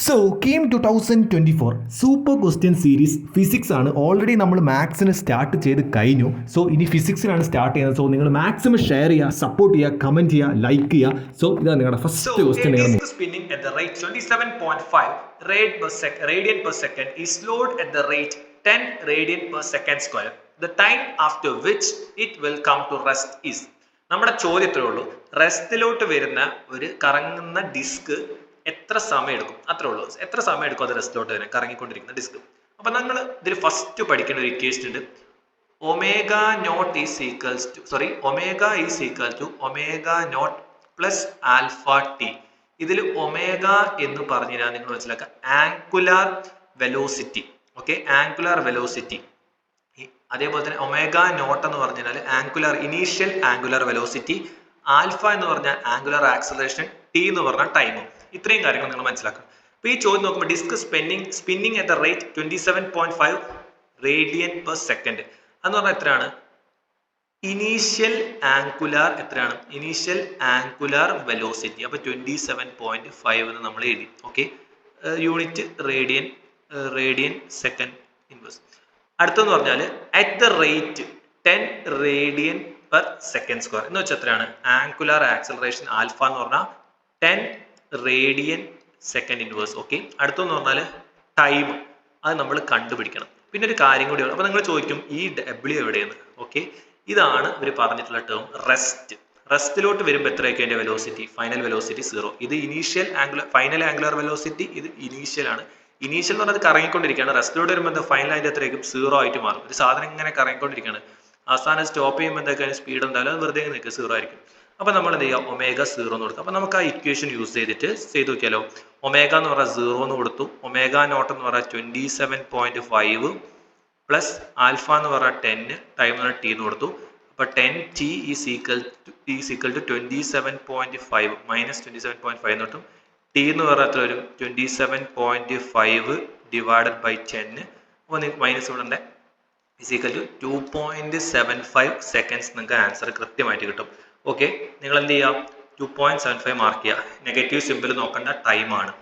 So KEAM 2024 super question series physics ആണ്. Already നമ്മൾ മാത്സിന് start ചെയ്ത് കഴിഞ്ഞു. സോ ഇനി ഫിസിക്സിലാണ് സ്റ്റാർട്ട് ചെയ്യുന്നത്. സോ നിങ്ങൾ മാക്സിമം ഷെയർ ചെയ്യുക, സപ്പോർട്ട് ചെയ്യുക, കമന്റ് ചെയ്യുക, ലൈക്ക് ചെയ്യുക. സോ ഇതാണ് നിങ്ങളുടെ first question. Spinning at the rate 27.5 radian per second is slowed at the rate 10 radian per second square. The time after which it will come to rest is. നമ്മുടെ ചോദ്യത്തിലേ ഉള്ളൂ, റെസ്റ്റിലോട്ട് വരുന്ന ഒരു കറങ്ങുന്ന disk എത്ര സമയം എടുക്കും, അത്രേ ഉള്ളൂ. എത്ര സമയം എടുക്കും അത് റെസ്റ്റിലോട്ട് വരാൻ, കറങ്ങിക്കൊണ്ടിരിക്കുന്ന ഡിസ്ക്. അപ്പൊ നമ്മൾ ഇതിൽ ഫസ്റ്റ് പഠിക്കേണ്ട ഒരു ഇക്വേഷൻ ഉണ്ട്. Omega naught is equals to omega is equal to omega naught plus alpha t. ഇതിൽ ഒമേഗ എന്ന് പറഞ്ഞാൽ നിങ്ങൾ മനസ്സിലാക്കുക angular velocity. Okay, angular velocity. അതേപോലെ തന്നെ ഒമേഗ നോട്ട് എന്ന് പറഞ്ഞാൽ ഇനീഷ്യൽ ആംഗുലാർ വെലോസിറ്റി, ആൽഫ എന്ന് പറഞ്ഞാൽ ആംഗുലാർ ആക്സലറേഷൻ, ടി എന്ന് പറഞ്ഞാൽ ടൈമും. ഇത്രയും കാര്യങ്ങൾ നിങ്ങൾ മനസ്സിലാക്കണം. അപ്പൊ ഈ ചോദ്യം നോക്കുമ്പോൾ disk spinning at the rate 27.5 radian per second എന്ന് പറഞ്ഞാൽ എത്രയാണ്? ഇനീഷ്യൽ ആംഗുലാർ എത്രയാണ്? Initial angular velocity. അപ്പൊ 27.5 എന്ന് നമ്മൾ എഴുതി. Okay, unit radian second inverse. അടുത്തെന്ന് പറഞ്ഞാൽ at the rate 10 radian per second square എന്ന് വെച്ചാൽ എത്രയാണ്? ആംഗുലാർ ആക്സലറേഷൻ ആൽഫ എന്ന് പറഞ്ഞാൽ 10 റേഡിയൻ സെക്കൻഡ് ഇൻവേഴ്സ്. ഓക്കെ, അടുത്തെന്ന് പറഞ്ഞാൽ ടൈം, അത് നമ്മൾ കണ്ടുപിടിക്കണം. പിന്നെ ഒരു കാര്യം കൂടി, അപ്പൊ നിങ്ങൾ ചോദിക്കും ഈ ഡബ്ല്യു എവിടെയെന്ന്. ഓക്കെ, ഇതാണ് ഇവർ പറഞ്ഞിട്ടുള്ള ടേം റെസ്റ്റ്. റെസ്റ്റിലോട്ട് വരുമ്പോൾ എത്രയൊക്കെ അതിന്റെ വെലോസിറ്റി? Final velocity 0. ഇത് ഫൈനൽ ആംഗുലർ വെലോസിറ്റി, ഇത് ഇനീഷ്യൽ ആണ്. ഇനീഷ്യൽ എന്ന് പറഞ്ഞാൽ കറങ്ങിക്കൊണ്ടിരിക്കുകയാണ്. റെസ്റ്റിലോട്ട് വരുമ്പോൾ എന്താ ഫൈനൽ അതിന്റെ എത്രയായിരിക്കും? 0 ആയിട്ട് മാറും. ഒരു സാധനം ഇങ്ങനെ കറങ്ങിക്കൊണ്ടിരിക്കുകയാണ്. അവസാനം സ്റ്റോപ്പ് ചെയ്യുമ്പോൾ എന്തൊക്കെയാണ് സ്പീഡ് എന്തായാലും അത് വെറുതെ നിൽക്കുക, 0 ആയിരിക്കും. അപ്പൊ നമ്മൾ എന്ത് ചെയ്യുക? ഒമേഗ 0 എന്ന് കൊടുക്കുക. അപ്പൊ നമുക്ക് ആ ഇക്വേഷൻ യൂസ് ചെയ്തിട്ട് ചെയ്ത് നോക്കിയാലോ. ഒമേഗ എന്ന് പറഞ്ഞാൽ 0 എന്ന് കൊടുത്തു, ഒമേഗ നോട്ട് എന്ന് പറഞ്ഞാൽ 27.5 പ്ലസ് ആൽഫ എന്ന് പറഞ്ഞാൽ 10, ടൈം എന്ന് പറഞ്ഞാൽ ടി എന്ന് കൊടുത്തു. അപ്പൊ 10t is equal to 27.5 minus 27.5 എന്ന് കിട്ടും. ടി എന്ന് പറഞ്ഞാൽ എത്ര വരും? 27.5 ഡിവൈഡഡ് ബൈ 10. അപ്പോൾ നിങ്ങൾക്ക് മൈനസ് ഇവിടെ ഈസ് ഈക്വൽ ടു 2.75 സെക്കൻഡ്സ്. നിങ്ങൾക്ക് ആൻസർ കൃത്യമായിട്ട് കിട്ടും. ഓക്കെ, നിങ്ങൾ എന്ത് ചെയ്യുക? 2.75 മാർക്ക് ചെയ്യുക. നെഗറ്റീവ് സിമ്പിൾ നോക്കേണ്ട, ടൈമാണ്.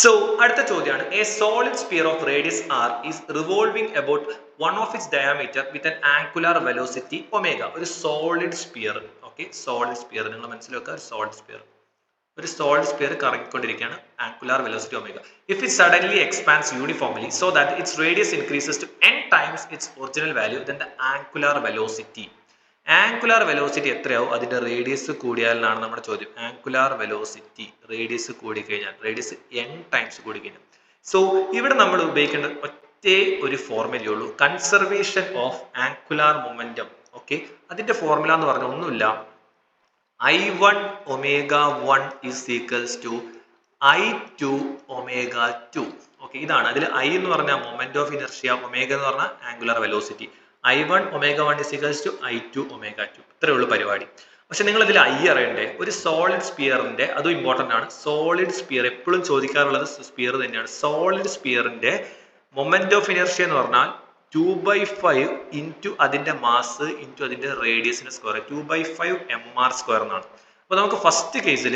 സോ അടുത്ത ചോദ്യമാണ്, a solid sphere of radius R is revolving about one of its diameter with an angular velocity omega. ഒരു solid sphere. Okay, solid sphere നിങ്ങൾ മനസ്സിലാക്കുക. ഒരു സോളിഡ് സ്പിയർ കറങ്ങിക്കൊണ്ടിരിക്കുകയാണ്, angular velocity omega. If it suddenly expands uniformly so that its radius increases to n times its original value, then the angular velocity. Angular velocity എത്രയാവും? അതിന്റെ radius കൂടിയാലാണ് നമ്മുടെ ചോദ്യം. Angular velocity radius കൂടിക്കഴിഞ്ഞാൽ, radius n times കൂടിക്കഴിഞ്ഞാൽ. So ഇവിടെ നമ്മൾ ഉപയോഗിക്കേണ്ട ഒറ്റേ ഒരു ഫോർമുലയേ ഉള്ളൂ, conservation of angular momentum. Okay, അതിന്റെ ഫോർമുല എന്ന് പറഞ്ഞാൽ ഒന്നുമില്ല, I1 omega 1 is equals to I2 omega 2. Okay, ഇതാണ്. അതിൽ I എന്ന് പറഞ്ഞാൽ മൊമെന്റ് ഓഫ് ഇനർഷ്യ, ഒമേഗ എന്ന് പറഞ്ഞാൽ angular velocity. I1 omega 1 is equals to I2 omega 2. ഇത്രയേ ഉള്ളൂ പരിപാടി. പക്ഷെ നിങ്ങൾ ഇതിൽ I അറിയണ്ടേ? ഒരു സോളിഡ് സ്പിയറിന്റെ, അതും ഇമ്പോർട്ടന്റ് ആണ്. സോളിഡ് സ്പിയർ എപ്പോഴും ചോദിക്കാറുള്ളത് സ്പിയർ തന്നെയാണ്. സോളിഡ് സ്പിയറിന്റെ മൊമെന്റ് ഓഫ് ഇനർഷ്യ എന്ന് പറഞ്ഞാൽ 2/5 ഇൻറ്റു അതിന്റെ മാസ് ഇൻറ്റു അതിന്റെ റേഡിയസിന്റെ സ്ക്വയർ, 2/5 mr² എന്നാണ്. അപ്പൊ നമുക്ക് ഫസ്റ്റ് കേസിൽ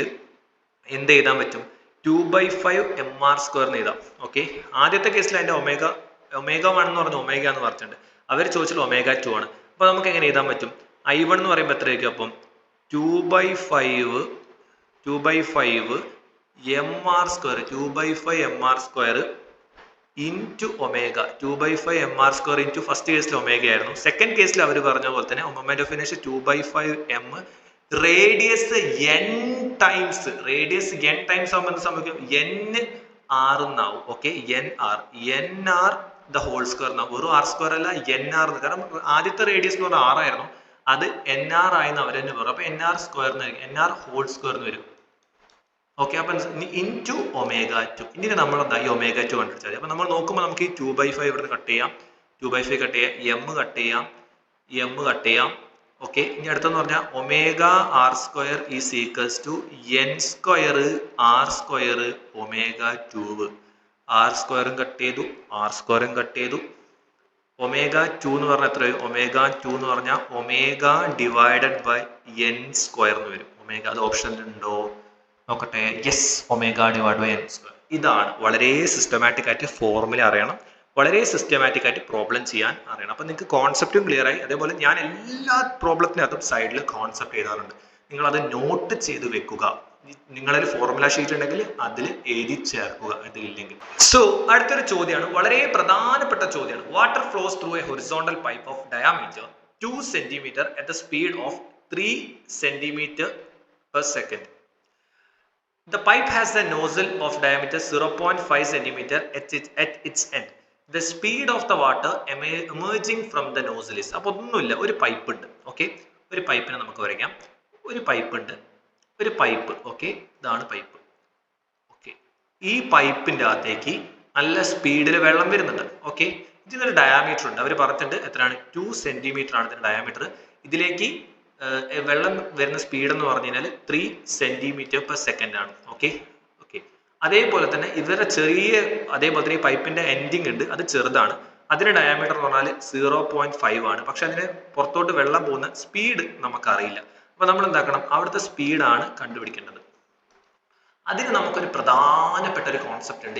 എന്ത് എഴുതാൻ പറ്റും? 2/5 mr² എന്ന് എഴുതാം. ഓക്കെ, ആദ്യത്തെ കേസിൽ അതിന്റെ ഒമേഗ 1 എന്ന് പറഞ്ഞ ഒമേഗ എന്ന് പറഞ്ഞിട്ടുണ്ട്. അവർ ചോദിച്ചാൽ ഒമേഗ 2 ആണ്. അപ്പൊ നമുക്ക് എങ്ങനെ എഴുതാൻ പറ്റും? I1 എന്ന് പറയുമ്പോൾ എത്രയായിരിക്കും? അപ്പം 2/5 mr², 2/5 mr² into omega. 2/5 mr² into first കേസിൽ ഒമേഗ ആയിരുന്നു. സെക്കൻഡ് കേസിൽ അവർ പറഞ്ഞ പോലെ തന്നെ moment of inertia 2/5 m, radius n times. Radius n times ആകുമ്പോൾ എന്ത് സംഭവിക്കും? nr എന്നാവും. Okay, nr the whole square എന്നാവും. വെറും r² അല്ല, nr. കാരണം ആദ്യത്തെ റേഡിയസ് എന്ന് പറഞ്ഞാൽ 6 ആയിരുന്നു, അത് nr ആയെന്ന് അവർ തന്നെ പറയും. അപ്പൊ nr² nr ഹോൾ സ്ക്വയർ എന്ന് വരും. ഓക്കെ, അപ്പൊ ഇൻറ്റു ഒമേഗ 2. ഇനി നമ്മൾ എന്താ ഈ ഒമേഗ 2 കണ്ടുപിടിച്ചാൽ മതി. അപ്പൊ നമ്മൾ നോക്കുമ്പോൾ നമുക്ക് ഈ 2/5 ഇവിടുന്ന് കട്ട് ചെയ്യാം, 2/5 കട്ട് ചെയ്യാം, m കട്ട് ചെയ്യാം. ഓക്കെ, ഇനി അടുത്തെന്ന് പറഞ്ഞാൽ omega r² is equals to n² r² omega 2. r² cut ചെയ്തു, r² കട്ട് ചെയ്തു. ഒമേഗ 2 എന്ന് പറഞ്ഞാൽ എത്രയോ? ഒമേഗ 2 എന്ന് പറഞ്ഞാൽ ഒമേഗ ഡിവൈഡഡ് ബൈ n² എന്ന് വരും. ഒമേഗ അത് ഓപ്ഷനിൽ ഉണ്ടോ നോക്കട്ടെ? Yes, omega divide by n². ഇതാണ് വളരെ സിസ്റ്റമാറ്റിക് ആയിട്ട് ഫോർമുല അറിയണം, വളരെ സിസ്റ്റമാറ്റിക് ആയിട്ട് പ്രോബ്ലം ചെയ്യാൻ അറിയണം. അപ്പം നിങ്ങൾക്ക് കോൺസെപ്റ്റും ക്ലിയർ ആയി. അതേപോലെ ഞാൻ എല്ലാ പ്രോബ്ലത്തിനകത്തും സൈഡിൽ കോൺസെപ്റ്റ് എഴുതാറുണ്ട്. നിങ്ങളത് നോട്ട് ചെയ്ത് വെക്കുക. നിങ്ങളൊരു ഫോർമുല ഷീറ്റ് ഉണ്ടെങ്കിൽ അതിൽ എഴുതി ചേർക്കുക, അതിലില്ലെങ്കിൽ. സോ അടുത്തൊരു ചോദ്യമാണ്, വളരെ പ്രധാനപ്പെട്ട ചോദ്യമാണ്. Water flows through a horizontal pipe of diameter 2 cm at the speed of 3 cm per second. The pipe has a nozzle of diameter 0.5 cm at its end. The speed of the water emerging from the nozzle is. അപ്പോൾ ഒന്നുമില്ല, ഒരു pipe ഉണ്ട്. Okay, ഒരു പൈപ്പിനെ നമുക്ക് വരയ്ക്കാം. ഒരു pipe ഉണ്ട്, ഒരു പൈപ്പ്. ഓക്കെ, ഇതാണ് പൈപ്പ്. ഓക്കെ, ഈ പൈപ്പിൻ്റെ അകത്തേക്ക് നല്ല സ്പീഡിൽ വെള്ളം വരുന്നുണ്ട്. ഓക്കെ, ഇതിനൊരു ഡയാമീറ്റർ ഉണ്ട്. അവർ പറഞ്ഞിട്ടുണ്ട് എത്രയാണ്? 2 cm ആണ് ഇതിന്റെ ഡയാമീറ്റർ. ഇതിലേക്ക് വെള്ളം വരുന്ന സ്പീഡ് എന്ന് പറഞ്ഞു കഴിഞ്ഞാൽ 3 cm per second ആണ്. ഓക്കെ ഓക്കെ, അതേപോലെ തന്നെ ഇവരുടെ അതേപോലെ തന്നെ ഈ പൈപ്പിന്റെ എൻഡിങ് ഉണ്ട്, അത് ചെറുതാണ്. അതിന്റെ ഡയാമീറ്റർ എന്ന് പറഞ്ഞാൽ 0.5 ആണ്. പക്ഷെ അതിന് പുറത്തോട്ട് വെള്ളം പോകുന്ന സ്പീഡ് നമുക്കറിയില്ല. അപ്പൊ നമ്മൾ എന്താക്കണം? അവിടുത്തെ സ്പീഡാണ് കണ്ടുപിടിക്കേണ്ടത്. അതിന് നമുക്കൊരു പ്രധാനപ്പെട്ട ഒരു കോൺസെപ്റ്റ് ഉണ്ട്,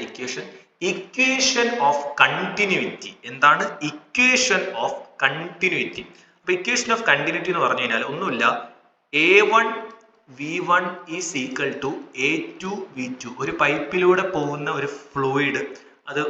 ഇക്വേഷൻ ഓഫ് കണ്ടിന്യൂറ്റി. എന്താണ് ഇക്വേഷൻ ഓഫ് കണ്ടിന്യൂറ്റി? അപ്പൊ ഇക്വേഷൻ ഓഫ് കണ്ടിന്യൂറ്റി എന്ന് പറഞ്ഞു കഴിഞ്ഞാൽ ഒന്നുമില്ല, A1 V1 is equal to A2 V2. ഒരു പൈപ്പിലൂടെ പോകുന്ന ഒരു ഫ്ലൂയിഡ്, അത്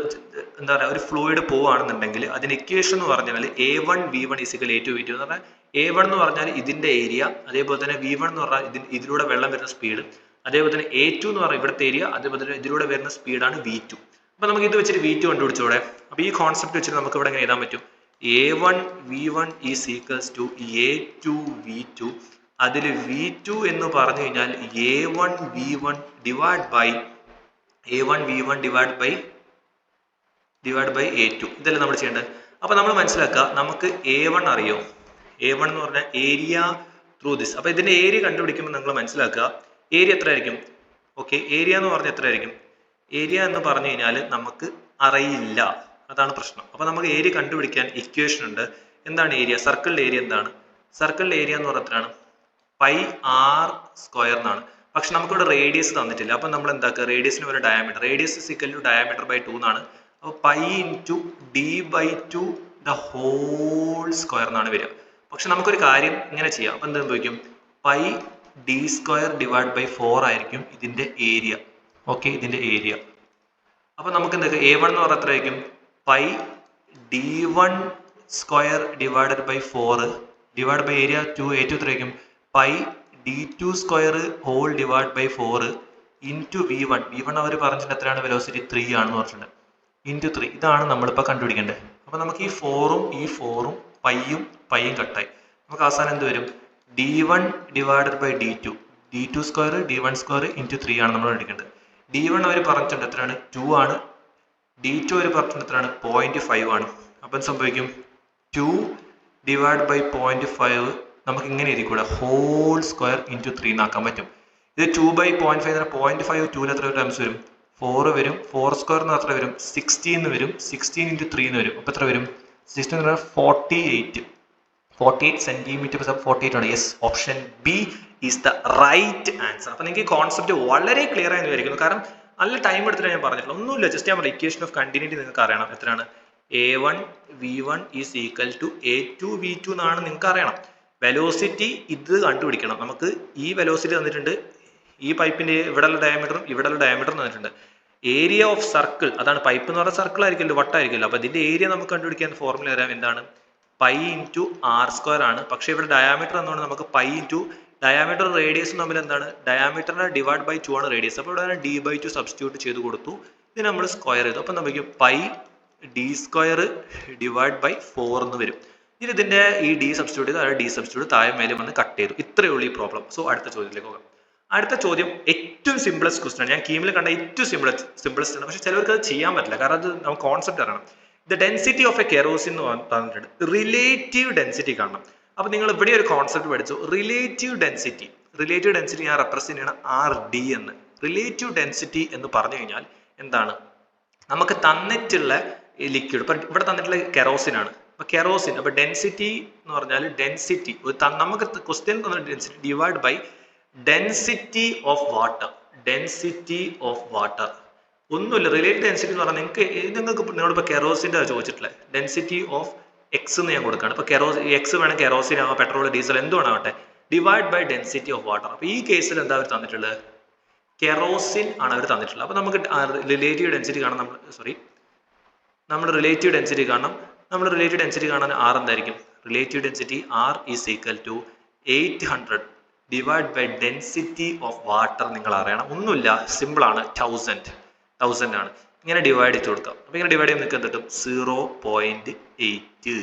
എന്താ പറയുക, ഒരു ഫ്ലൂയിഡ് പോവുകയാണെന്നുണ്ടെങ്കിൽ അതിന് ഇക്വേഷൻ എന്ന് പറഞ്ഞാൽ A1 V1 is equal A2 V2 എന്ന് പറഞ്ഞാൽ A1 എന്ന് പറഞ്ഞാൽ ഇതിന്റെ ഏരിയ, അതേപോലെ തന്നെ V1 എന്ന് പറഞ്ഞാൽ ഇതിലൂടെ വെള്ളം വരുന്ന സ്പീഡ്, അതേപോലെ തന്നെ A2 എന്ന് പറഞ്ഞാൽ ഇവിടുത്തെ ഏരിയ, അതേപോലെ തന്നെ ഇതിലൂടെ വരുന്ന സ്പീഡാണ് V2. അപ്പൊ നമുക്ക് ഇത് വെച്ചിട്ട് V2 കണ്ടുപിടിച്ചോടെ. അപ്പൊ ഈ കോൺസെപ്റ്റ് വെച്ചിട്ട് നമുക്ക് ഇവിടെ എങ്ങനെ എഴുതാൻ പറ്റും? A1 V1 is equals to A2 V2. അതിൽ V2 എന്ന് പറഞ്ഞു കഴിഞ്ഞാൽ A1 V1 divide by A2. ഇതല്ലേ നമ്മൾ ചെയ്യേണ്ടത്. അപ്പൊ നമ്മൾ മനസ്സിലാക്കുക, നമുക്ക് A1 അറിയോ? A1 എന്ന് പറഞ്ഞാൽ ഏരിയ ത്രൂ ദിസ്. അപ്പൊ ഇതിന്റെ ഏരിയ കണ്ടുപിടിക്കുമ്പോൾ നിങ്ങൾ മനസ്സിലാക്കുക, ഏരിയ എത്ര ആയിരിക്കും? ഓക്കെ, ഏരിയ എന്ന് പറഞ്ഞാൽ എത്ര ആയിരിക്കും? ഏരിയ എന്ന് പറഞ്ഞു കഴിഞ്ഞാൽ നമുക്ക് അറിയില്ല, അതാണ് പ്രശ്നം. അപ്പൊ നമുക്ക് ഏരിയ കണ്ടുപിടിക്കാൻ ഇക്വേഷൻ ഉണ്ട്. എന്താണ് ഏരിയ? സർക്കിളിന്റെ ഏരിയ എന്താണ്? സർക്കിളിന്റെ ഏരിയ എന്ന് പറഞ്ഞാൽ എത്രയാണ്? πr² എന്നാണ്. പക്ഷെ നമുക്കിവിടെ റേഡിയസ് തന്നിട്ടില്ല. അപ്പൊ നമ്മൾ എന്താക്കുക? റേഡിയസിന് ഒരു diameter, radius is equal to diameter by 2 എന്നാണ്. അപ്പൊ π × d/2 ദ ഹോൾ സ്ക്വയർ എന്നാണ് വരിക. പക്ഷെ നമുക്കൊരു കാര്യം ഇങ്ങനെ ചെയ്യാം. അപ്പൊ എന്ത് സംഭവിക്കും? πd² ഡിവൈഡ് ബൈ 4 ആയിരിക്കും ഇതിന്റെ ഏരിയ. ഓക്കെ, ഇതിന്റെ ഏരിയ. അപ്പൊ നമുക്ക് എന്താ? A1 എന്ന് പറഞ്ഞാൽ എത്ര ആയിരിക്കും? πd1² divided by 4 divide by area 2. A2 എത്ര ആയിരിക്കും? πd2² whole divide by 4 into V1. V1 അവർ പറഞ്ഞിട്ട് എത്രയാണ്? വെലോസിറ്റി 3 ആണെന്ന് പറഞ്ഞിട്ടുണ്ട്. ഇൻറ്റു 3. ഇതാണ് നമ്മളിപ്പോൾ കണ്ടുപിടിക്കേണ്ടത്. അപ്പൊ നമുക്ക് ഈ 4ഉം ഈ 4ഉം പൈയും കട്ടായി. നമുക്ക് അവസാനം എന്ത് വരും? d1 divided by d2. d2² d1² into 3 ആണ് നമ്മൾ എടുക്കേണ്ടത്. d1 അവർ പറഞ്ഞിട്ടുണ്ട് എത്രയാണ്? 2 ആണ്. d2 അവർ പറഞ്ഞിട്ടുണ്ട് എത്രയാണ്? 0.5 ആണ്. അപ്പം സംഭവിക്കും 2 ഡിവൈഡ് ബൈ 0.5 നമുക്ക് ഇങ്ങനെ എഴുതിക്കൂടെ? ഹോൾ സ്ക്വയർ ഇൻറ്റു 3 എന്നാക്കാൻ പറ്റും. ഇത് 2/0.5 എന്ന് പറഞ്ഞാൽ 0.5 2 എത്ര ടൈംസ് വരും? 4 വരും. 4² എന്ന് എത്ര വരും? 16 വരും. 16 ഇൻറ്റു 3 എന്ന് വരും. അപ്പൊ എത്ര വരും? 16 എന്ന് പറഞ്ഞാൽ 48 സെന്റിമീറ്റർ. 48 ആണ്. Yes, option B is the right answer. അപ്പൊ നിങ്ങൾക്ക് ഈ കോൺസെപ്റ്റ് വളരെ ക്ലിയർ ആയി വിചാരിക്കുന്നു. കാരണം നല്ല ടൈം എടുത്തിട്ട് ഞാൻ പറഞ്ഞിട്ടില്ല, ഒന്നുമില്ല. ജസ്റ്റ് ഞാൻ പറയാം, ഇക്വേഷൻ ഓഫ് കണ്ടിന്യൂറ്റി നിങ്ങൾക്ക് അറിയണം. എത്രയാണ്? A1 V1 is equal to A2 V2 എന്നാണ് നിങ്ങൾക്ക് അറിയണം. വെലോസിറ്റി ഇത് കണ്ടുപിടിക്കണം. നമുക്ക് ഈ വെലോസിറ്റി തന്നിട്ടുണ്ട്, ഈ പൈപ്പിന്റെ ഇവിടെയുള്ള ഡയമീറ്ററും ഇവിടെയുള്ള ഡയമീറ്ററും തന്നിട്ടുണ്ട്. ഏരിയ ഓഫ് സർക്കിൾ, അതാണ് പൈപ്പ് എന്ന് പറഞ്ഞാൽ സർക്കിൾ ആയിരിക്കുമല്ലോ, വട്ടായിരിക്കുമല്ലോ. അപ്പൊ ഇതിന്റെ ഏരിയ നമുക്ക് കണ്ടുപിടിക്കാൻ ഫോർമുല അറിയാം. എന്താണ്? π × r² ആണ്. പക്ഷെ ഇവിടെ ഡയാമീറ്റർ എന്നുകൊണ്ട് നമുക്ക് π × ഡയാമീറ്റർ റേഡിയസും തമ്മിൽ എന്താണ്? ഡയാമീറ്ററിനെ ഡിവൈഡ് ബൈ 2 ആണ് റേഡിയസ്. അപ്പോൾ ഇവിടെ d/2 സബ്സ്റ്റിറ്റ്യൂട്ട് ചെയ്ത് കൊടുത്തു. ഇത് നമ്മൾ സ്ക്വയർ ചെയ്തു. അപ്പൊ നമുക്ക് πd² ഡിവൈഡ് ബൈ 4 എന്ന് വരും. ഇനി ഇതിന്റെ ഈ d സബ്സ്റ്റിറ്റ്യൂട്ട് ചെയ്ത് d സബ്സ്റ്റിറ്റ്യൂട്ട് താഴെ മേലെ വന്ന് കട്ട് ചെയ്തു. ഇത്രയേ ഉള്ളൂ ഈ പ്രോബ്ലം. സോ അടുത്ത ചോദ്യത്തിലേക്ക് പോകാം. അടുത്ത ചോദ്യം ഏറ്റവും സിംപ്ലസ്റ്റ് ക്വസ്റ്റൻ ആണ്. ഞാൻ കീമിൽ കണ്ട ഏറ്റവും സിംപ്ലസ്റ്റ് ആണ്. പക്ഷെ ചിലവർക്ക് അത് ചെയ്യാൻ പറ്റില്ല, കാരണം അത് നമുക്ക് കോൺസെപ്റ്റ് അറിയണം. The density of A kerosene എന്ന് പറഞ്ഞിട്ടുണ്ട്. റിലേറ്റീവ് ഡെൻസിറ്റി കാണണം. അപ്പൊ നിങ്ങൾ ഇവിടെ ഒരു കോൺസെപ്റ്റ് പഠിച്ചു, റിലേറ്റീവ് ഡെൻസിറ്റി. റിലേറ്റീവ് ഡെൻസിറ്റി ഞാൻ റെപ്രസെന്റ് ചെയ്യണം RD എന്ന്. റിലേറ്റീവ് ഡെൻസിറ്റി എന്ന് പറഞ്ഞു കഴിഞ്ഞാൽ എന്താണ്? നമുക്ക് തന്നിട്ടുള്ള ലിക്വിഡ്, ഇപ്പൊ ഇവിടെ തന്നിട്ടുള്ള കെറോസിൻ ആണ്. അപ്പൊ കെറോസിൻ, അപ്പൊ ഡെൻസിറ്റി എന്ന് പറഞ്ഞാൽ ഡെൻസിറ്റി നമുക്ക് ക്വസ്റ്റ്യൻ തന്നിട്ട് density divide by density of water. Density of water. ഒന്നുമില്ല. റിലേറ്റീവ് ഡെൻസിറ്റി എന്ന് പറഞ്ഞാൽ നിങ്ങൾക്ക് നിങ്ങളോടിപ്പോൾ കെറോസിൻ്റെ ചോദിച്ചിട്ടുള്ളത് ഡെൻസിറ്റി ഓഫ് എക്സ് എന്ന് ഞാൻ കൊടുക്കുകയാണ്. ഇപ്പോൾ എക്സ് വേണം കെറോസിൻ ആവാം, പെട്രോൾ, ഡീസൽ എന്ത് വേണമാവട്ടെ, divide by density of water. അപ്പോൾ ഈ കേസിൽ എന്താ അവർ തന്നിട്ടുള്ളത്? കെറോസിൻ ആണ് അവർ തന്നിട്ടുള്ളത്. അപ്പോൾ നമുക്ക് റിലേറ്റീവ് ഡെൻസിറ്റി കാണാൻ നമ്മൾ റിലേറ്റീവ് ഡെൻസിറ്റി കാണാൻ ആർ എന്തായിരിക്കും? Relative density R is equal to 800 divide by density of water. നിങ്ങൾ അറിയണം, ഒന്നുമില്ല, സിമ്പിളാണ്, 1000 ആണ്. ഇങ്ങനെ ഡിവൈഡ് ചെയ്ത് കൊടുക്കാം. അപ്പോൾ ഇങ്ങനെ ഡിവൈഡ് ചെയ്യുമ്പോൾ നിങ്ങൾക്ക് എന്ത് കിട്ടും? 0.8.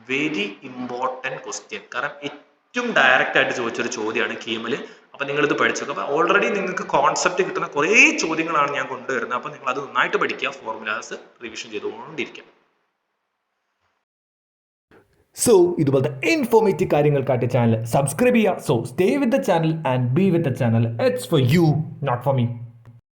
വെരി ഇമ്പോർട്ടൻറ്റ് ക്വസ്റ്റ്യൻ, കാരണം ഏറ്റവും ഡയറക്റ്റ് ആയിട്ട് ചോദിച്ചൊരു ചോദ്യമാണ് കീമിൽ. അപ്പോൾ നിങ്ങളിത് പഠിച്ചു. അപ്പോൾ ഓൾറെഡി നിങ്ങൾക്ക് കോൺസെപ്റ്റ് കിട്ടുന്ന കുറേ ചോദ്യങ്ങളാണ് ഞാൻ കൊണ്ടുവരുന്നത്. അപ്പോൾ നിങ്ങൾ അത് നന്നായിട്ട് പഠിക്കുക, ഫോർമുലാസ് റിവിഷൻ ചെയ്തുകൊണ്ടിരിക്കുക. സോ ഇതുപോലത്തെ ഇൻഫോർമേറ്റീവ് കാര്യങ്ങൾക്കായിട്ട് ചാനൽ സബ്സ്ക്രൈബ് ചെയ്യുക. So stay with the channel and be with the channel. It's for you, not for me.